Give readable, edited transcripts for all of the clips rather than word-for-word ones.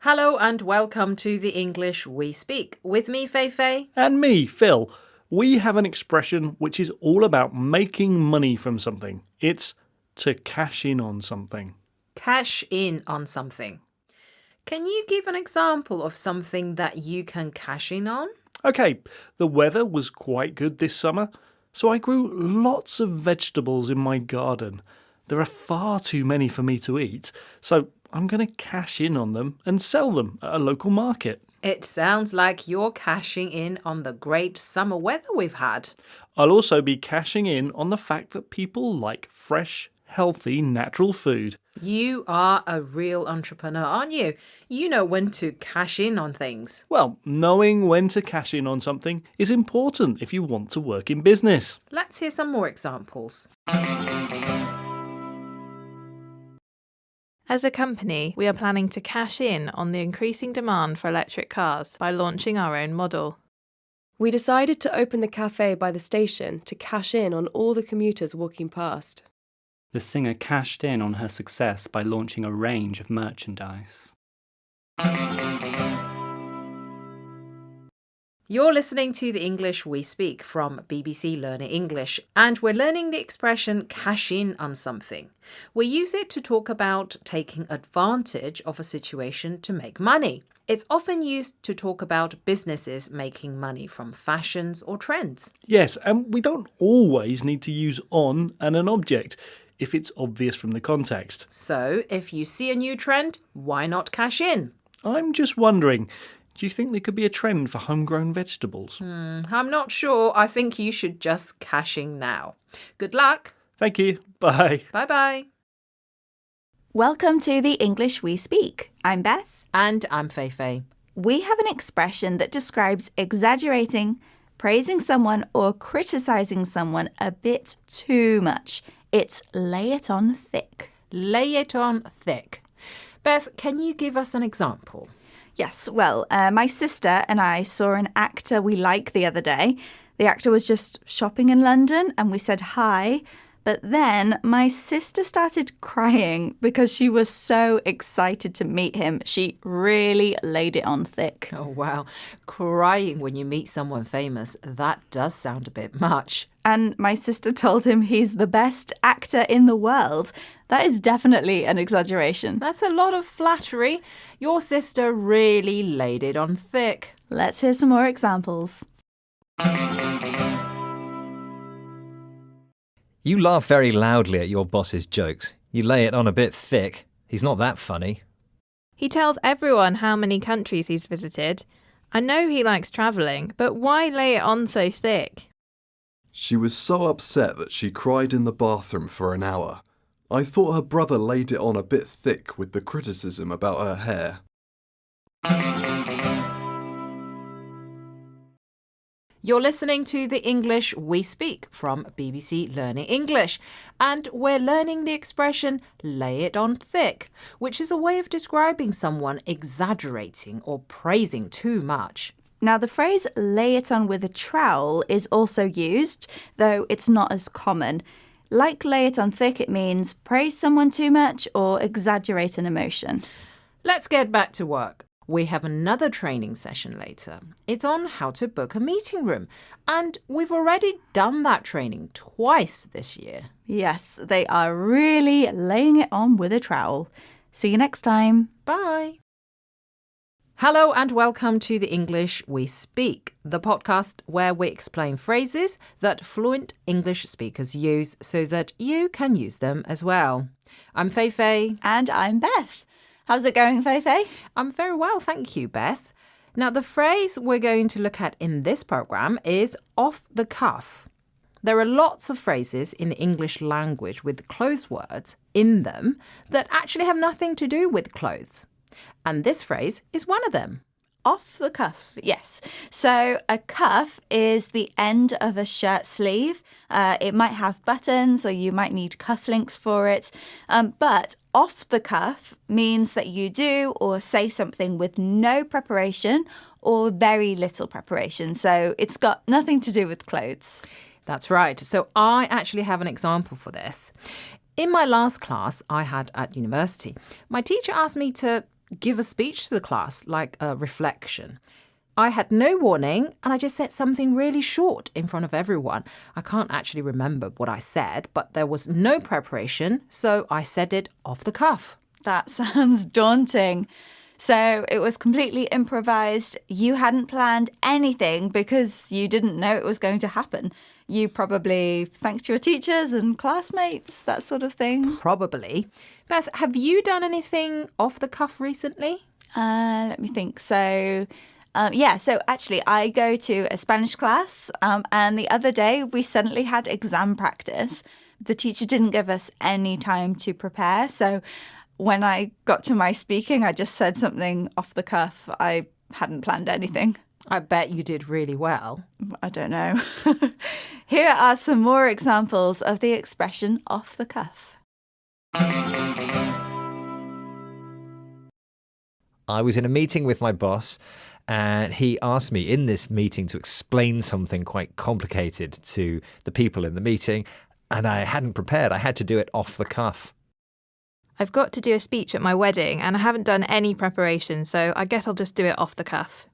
Hello and welcome to the English We Speak. With me, Fei Fei. And me, Phil. We have an expression which is all about making money from something. It's to cash in on something. Cash in on something. Can you give an example of something that you can cash in on? Okay, the weather was quite good this summer, so I grew lots of vegetables in my garden. There are far too many for me to eat, so I'm going to cash in on them and sell them at a local market. It sounds like you're cashing in on the great summer weather we've had. I'll also be cashing in on the fact that people like fresh, healthy, natural food. You are a real entrepreneur, aren't you? You know when to cash in on things. Well, knowing when to cash in on something is important if you want to work in business. Let's hear some more examples. As a company, we are planning to cash in on the increasing demand for electric cars by launching our own model. We decided to open the cafe by the station to cash in on all the commuters walking past. The singer cashed in on her success by launching a range of merchandise. You're listening to the English We Speak from BBC Learning English, and we're learning the expression cash in on something. We use it to talk about taking advantage of a situation to make money. It's often used to talk about businesses making money from fashions or trends. Yes, and we don't always need to use on and an object if it's obvious from the context. So, if you see a new trend, why not cash in? I'm just wondering, do you think there could be a trend for homegrown vegetables? I'm not sure. I think you should just cash in now. Good luck. Thank you. Bye. Bye-bye. Welcome to the English We Speak. I'm Beth. And I'm Fei Fei. We have an expression that describes exaggerating, praising someone or criticizing someone a bit too much. It's lay it on thick. Lay it on thick. Beth, can you give us an example? Yes, well, my sister and I saw an actor we like the other day. The actor was just shopping in London and we said hi. But then my sister started crying because she was so excited to meet him. She really laid it on thick. Oh, wow. Crying when you meet someone famous, that does sound a bit much. And my sister told him he's the best actor in the world. That is definitely an exaggeration. That's a lot of flattery. Your sister really laid it on thick. Let's hear some more examples. You laugh very loudly at your boss's jokes. You lay it on a bit thick. He's not that funny. He tells everyone how many countries he's visited. I know he likes travelling, but why lay it on so thick? She was so upset that she cried in the bathroom for an hour. I thought her brother laid it on a bit thick with the criticism about her hair. You're listening to the English We Speak from BBC Learning English, and we're learning the expression lay it on thick, which is a way of describing someone exaggerating or praising too much. Now, the phrase lay it on with a trowel is also used, though it's not as common. Like lay it on thick, it means praise someone too much or exaggerate an emotion. Let's get back to work. We have another training session later. It's on how to book a meeting room. And we've already done that training twice this year. Yes, they are really laying it on with a trowel. See you next time. Bye. Hello and welcome to the English We Speak, the podcast where we explain phrases that fluent English speakers use so that you can use them as well. I'm Fei Fei. And I'm Beth. How's it going, Fei Fei? I'm very well, thank you, Beth. Now, the phrase we're going to look at in this program is off the cuff. There are lots of phrases in the English language with clothes words in them that actually have nothing to do with clothes. And this phrase is one of them. Off the cuff, yes. So a cuff is the end of a shirt sleeve. It might have buttons or you might need cufflinks for it. But off the cuff means that you do or say something with no preparation or very little preparation. So it's got nothing to do with clothes. That's right. So I actually have an example for this. In my last class I had at university, my teacher asked me to give a speech to the class, like a reflection. I had no warning and I just said something really short in front of everyone. I can't actually remember what I said, but there was no preparation, so I said it off the cuff. That sounds daunting. So it was completely improvised. You hadn't planned anything because you didn't know it was going to happen. You probably thanked your teachers and classmates, that sort of thing. Probably. Beth, have you done anything off the cuff recently? Let me think. So actually I go to a Spanish class and the other day we suddenly had exam practice. The teacher didn't give us any time to prepare. So when I got to my speaking, I just said something off the cuff. I hadn't planned anything. I bet you did really well. I don't know. Here are some more examples of the expression off the cuff. I was in a meeting with my boss and he asked me in this meeting to explain something quite complicated to the people in the meeting, and I hadn't prepared. I had to do it off the cuff. I've got to do a speech at my wedding and I haven't done any preparation, so I guess I'll just do it off the cuff.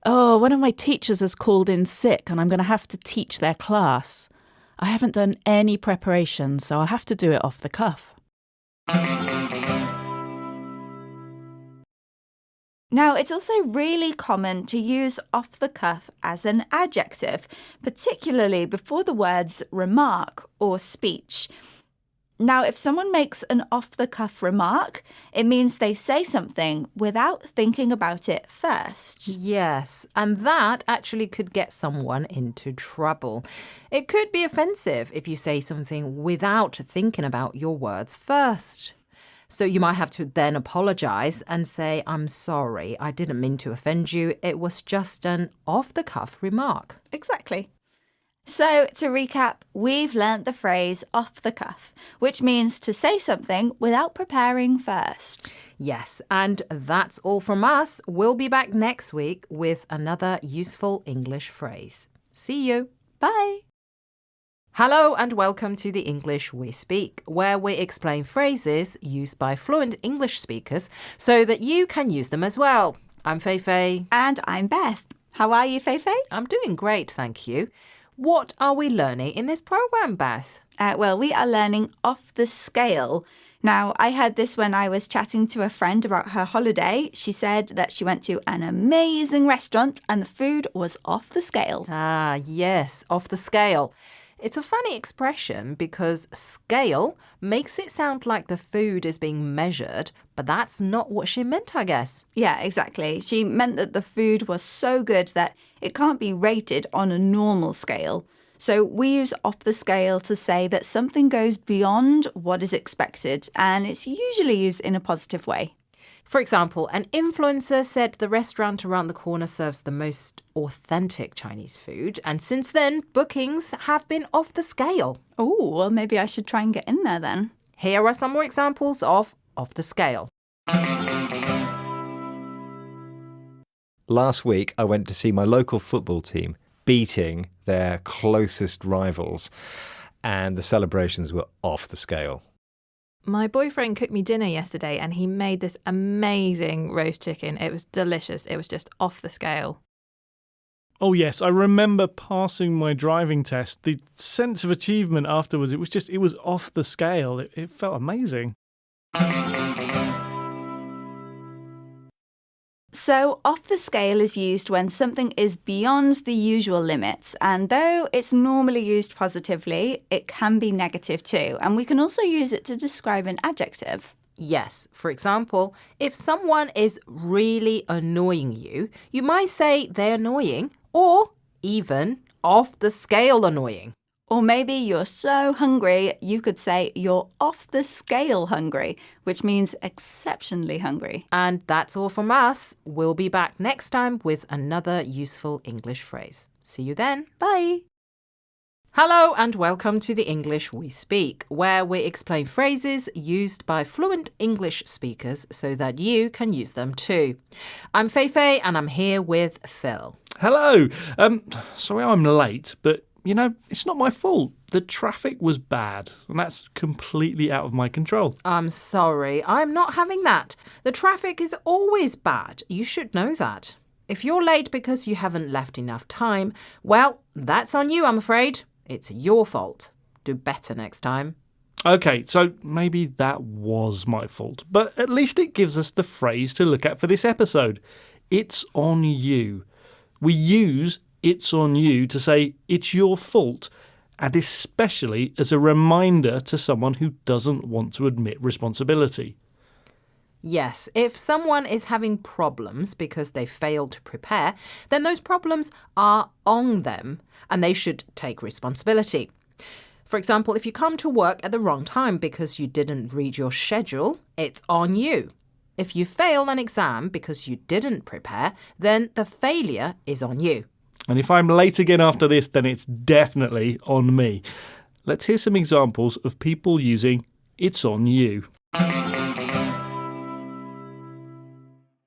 Oh, one of my teachers has called in sick and I'm going to have to teach their class. I haven't done any preparation, so I'll have to do it off the cuff. Now, it's also really common to use off the cuff as an adjective, particularly before the words remark or speech. Now, if someone makes an off-the-cuff remark, it means they say something without thinking about it first. Yes, and that actually could get someone into trouble. It could be offensive if you say something without thinking about your words first. So you might have to then apologize and say, I'm sorry, I didn't mean to offend you. It was just an off-the-cuff remark. Exactly. So, to recap, we've learnt the phrase off the cuff, which means to say something without preparing first. Yes, and that's all from us. We'll be back next week with another useful English phrase. See you. Bye. Hello and welcome to the English We Speak, where we explain phrases used by fluent English speakers so that you can use them as well. I'm Feifei. And I'm Beth. How are you, Feifei? I'm doing great, thank you. What are we learning in this program, Beth? Well, we are learning off the scale. Now, I heard this when I was chatting to a friend about her holiday. She said that she went to an amazing restaurant and the food was off the scale. Ah, yes, off the scale. It's a funny expression because scale makes it sound like the food is being measured, but that's not what she meant, I guess. Yeah, exactly. She meant that the food was so good that it can't be rated on a normal scale. So we use off the scale to say that something goes beyond what is expected, and it's usually used in a positive way. For example, an influencer said the restaurant around the corner serves the most authentic Chinese food, and since then, bookings have been off the scale. Oh, well, maybe I should try and get in there then. Here are some more examples of off the scale. Last week, I went to see my local football team beating their closest rivals, and the celebrations were off the scale. My boyfriend cooked me dinner yesterday and he made this amazing roast chicken. It was delicious. It was just off the scale. Oh yes, I remember passing my driving test. The sense of achievement afterwards, it was off the scale. It felt amazing. So, off the scale is used when something is beyond the usual limits, and though it's normally used positively, it can be negative too, and we can also use it to describe an adjective. Yes, for example, if someone is really annoying you, you might say they're annoying or even off the scale annoying. Or maybe you're so hungry, you could say you're off the scale hungry, which means exceptionally hungry. And that's all from us. We'll be back next time with another useful English phrase. See you then. Bye. Hello and welcome to the English We Speak, where we explain phrases used by fluent English speakers so that you can use them too. I'm Feifei and I'm here with Phil. Hello. Sorry I'm late, but it's not my fault. The traffic was bad, and that's completely out of my control. I'm sorry, I'm not having that. The traffic is always bad. You should know that. If you're late because you haven't left enough time, well, that's on you, I'm afraid. It's your fault. Do better next time. Okay, so maybe that was my fault, but at least it gives us the phrase to look at for this episode. It's on you. We use it's on you to say it's your fault, and especially as a reminder to someone who doesn't want to admit responsibility. Yes, if someone is having problems because they failed to prepare, then those problems are on them and they should take responsibility. For example, if you come to work at the wrong time because you didn't read your schedule, it's on you. If you fail an exam because you didn't prepare, then the failure is on you. And if I'm late again after this, then it's definitely on me. Let's hear some examples of people using it's on you.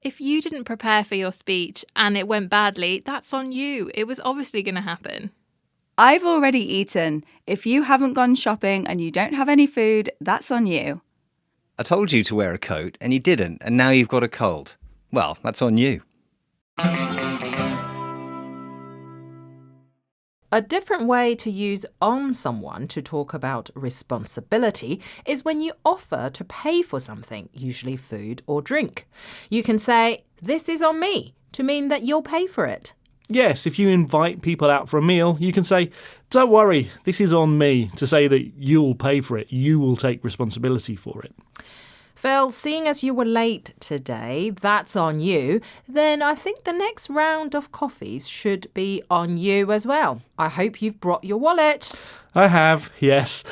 If you didn't prepare for your speech and it went badly, that's on you. It was obviously going to happen. I've already eaten. If you haven't gone shopping and you don't have any food, that's on you. I told you to wear a coat and you didn't, and now you've got a cold. Well, that's on you. A different way to use on someone to talk about responsibility is when you offer to pay for something, usually food or drink. You can say, "This is on me," to mean that you'll pay for it. Yes, if you invite people out for a meal, you can say, "Don't worry, this is on me," to say that you'll pay for it. You will take responsibility for it. Phil, seeing as you were late today, that's on you, then I think the next round of coffees should be on you as well. I hope you've brought your wallet. I have, yes.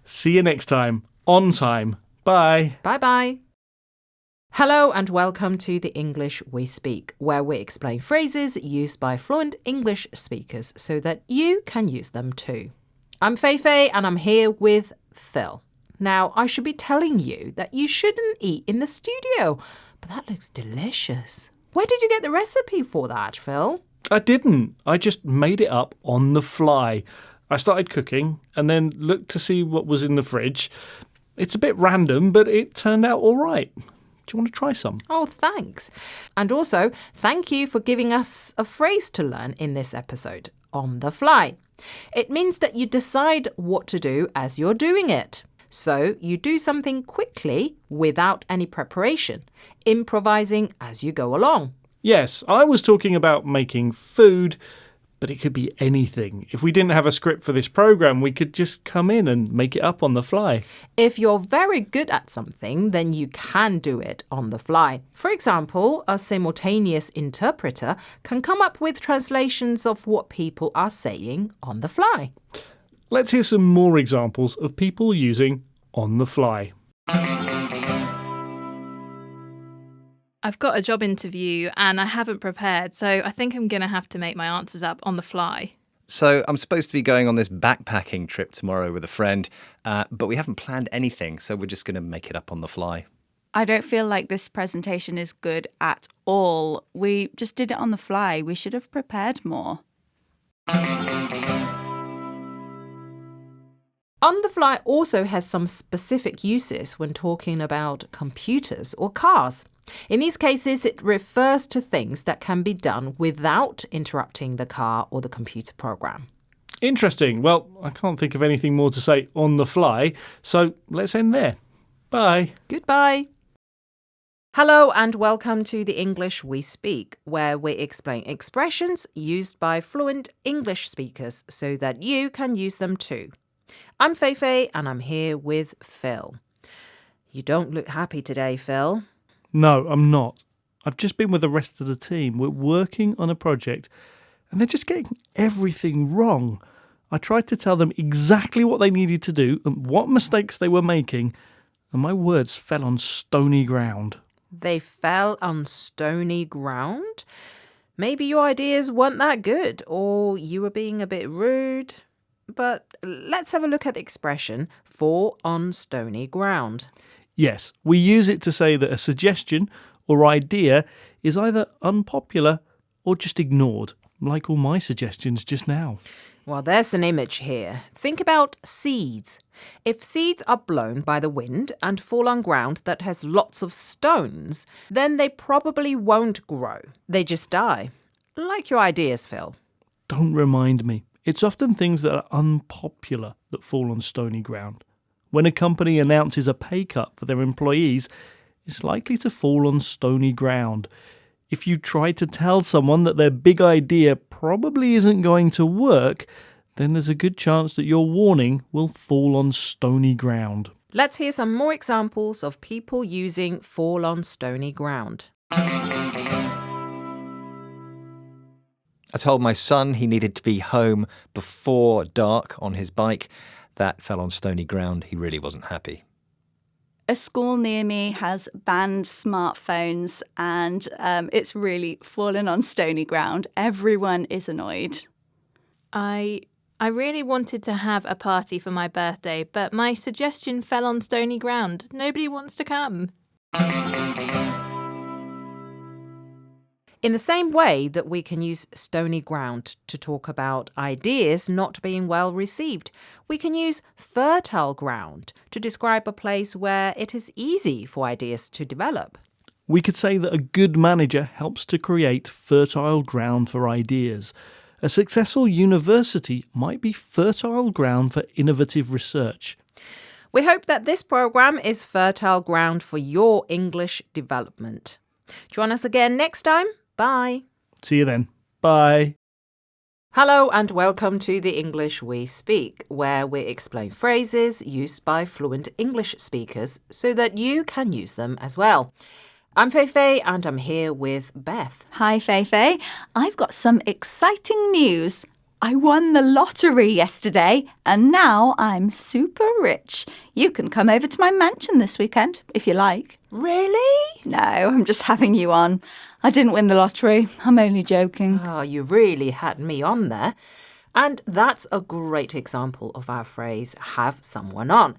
See you next time. On time. Bye. Bye-bye. Hello and welcome to the English We Speak, where we explain phrases used by fluent English speakers so that you can use them too. I'm Feifei and I'm here with Phil. Now, I should be telling you that you shouldn't eat in the studio, but that looks delicious. Where did you get the recipe for that, Phil? I didn't. I just made it up on the fly. I started cooking and then looked to see what was in the fridge. It's a bit random, but it turned out all right. Do you want to try some? Oh, thanks. And also, thank you for giving us a phrase to learn in this episode, on the fly. It means that you decide what to do as you're doing it. So you do something quickly without any preparation, improvising as you go along. Yes, I was talking about making food, but it could be anything. If we didn't have a script for this program, we could just come in and make it up on the fly. If you're very good at something, then you can do it on the fly. For example, a simultaneous interpreter can come up with translations of what people are saying on the fly. Let's hear some more examples of people using on the fly. I've got a job interview and I haven't prepared, so I think I'm going to have to make my answers up on the fly. So I'm supposed to be going on this backpacking trip tomorrow with a friend, but we haven't planned anything, so we're just going to make it up on the fly. I don't feel like this presentation is good at all. We just did it on the fly. We should have prepared more. On the fly also has some specific uses when talking about computers or cars. In these cases, it refers to things that can be done without interrupting the car or the computer program. Interesting. Well, I can't think of anything more to say on the fly, so let's end there. Bye. Goodbye. Hello and welcome to the English We Speak, where we explain expressions used by fluent English speakers so that you can use them too. I'm Feifei and I'm here with Phil. You don't look happy today, Phil. No, I'm not. I've just been with the rest of the team. We're working on a project and they're just getting everything wrong. I tried to tell them exactly what they needed to do and what mistakes they were making, and my words fell on stony ground. They fell on stony ground? Maybe your ideas weren't that good, or you were being a bit rude. But let's have a look at the expression fall on stony ground. Yes, we use it to say that a suggestion or idea is either unpopular or just ignored. like all my suggestions just now. Well, there's an image here. Think about seeds. If seeds are blown by the wind and fall on ground that has lots of stones, then they probably won't grow. They just die. Like your ideas, Phil. Don't remind me. It's often things that are unpopular that fall on stony ground. When a company announces a pay cut for their employees, it's likely to fall on stony ground. If you try to tell someone that their big idea probably isn't going to work, then there's a good chance that your warning will fall on stony ground. Let's hear some more examples of people using fall on stony ground. I told my son he needed to be home before dark on his bike. That fell on stony ground. He really wasn't happy. A school near me has banned smartphones and it's really fallen on stony ground. Everyone is annoyed. I really wanted to have a party for my birthday, but my suggestion fell on stony ground. Nobody wants to come. In the same way that we can use stony ground to talk about ideas not being well received, we can use fertile ground to describe a place where it is easy for ideas to develop. We could say that a good manager helps to create fertile ground for ideas. A successful university might be fertile ground for innovative research. We hope that this programme is fertile ground for your English development. Join us again next time. Bye. See you then. Bye. Hello and welcome to the English We Speak, where we explain phrases used by fluent English speakers so that you can use them as well. I'm Feifei and I'm here with Beth. Hi, Feifei. I've got some exciting news. I won the lottery yesterday and now I'm super rich. You can come over to my mansion this weekend if you like. Really? No, I'm just having you on. I didn't win the lottery. I'm only joking. Oh, you really had me on there. And that's a great example of our phrase, have someone on.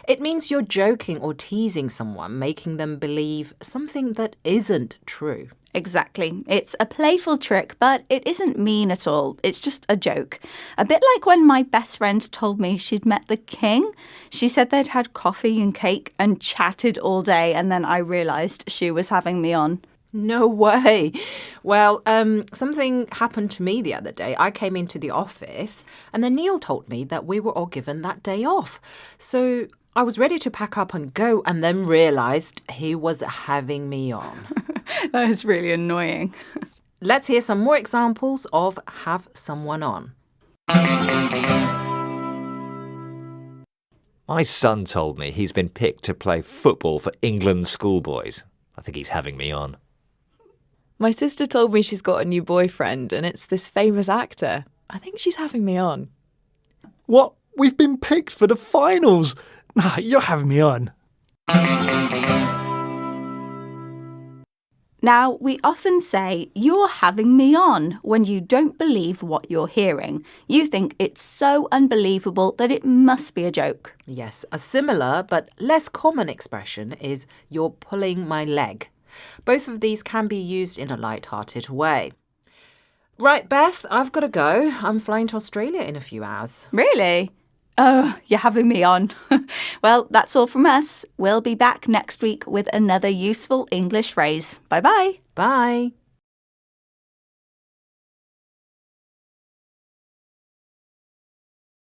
It means you're joking or teasing someone, making them believe something that isn't true. Exactly. It's a playful trick, but it isn't mean at all. It's just a joke. A bit like when my best friend told me she'd met the king. She said they'd had coffee and cake and chatted all day, and then I realised she was having me on. No way. Well, something happened to me the other day. I came into the office and then Neil told me that we were all given that day off. So I was ready to pack up and go and then realised he was having me on. That is really annoying. Let's hear some more examples of have someone on. My son told me he's been picked to play football for England schoolboys. I think he's having me on. My sister told me she's got a new boyfriend and it's this famous actor. I think she's having me on. What? We've been picked for the finals? Nah, you're having me on. Now, we often say, you're having me on, when you don't believe what you're hearing. You think it's so unbelievable that it must be a joke. Yes, a similar but less common expression is you're pulling my leg. Both of these can be used in a light-hearted way. Right, Beth, I've got to go. I'm flying to Australia in a few hours. Really? Oh, you're having me on. Well, that's all from us. We'll be back next week with another useful English phrase. Bye-bye. Bye.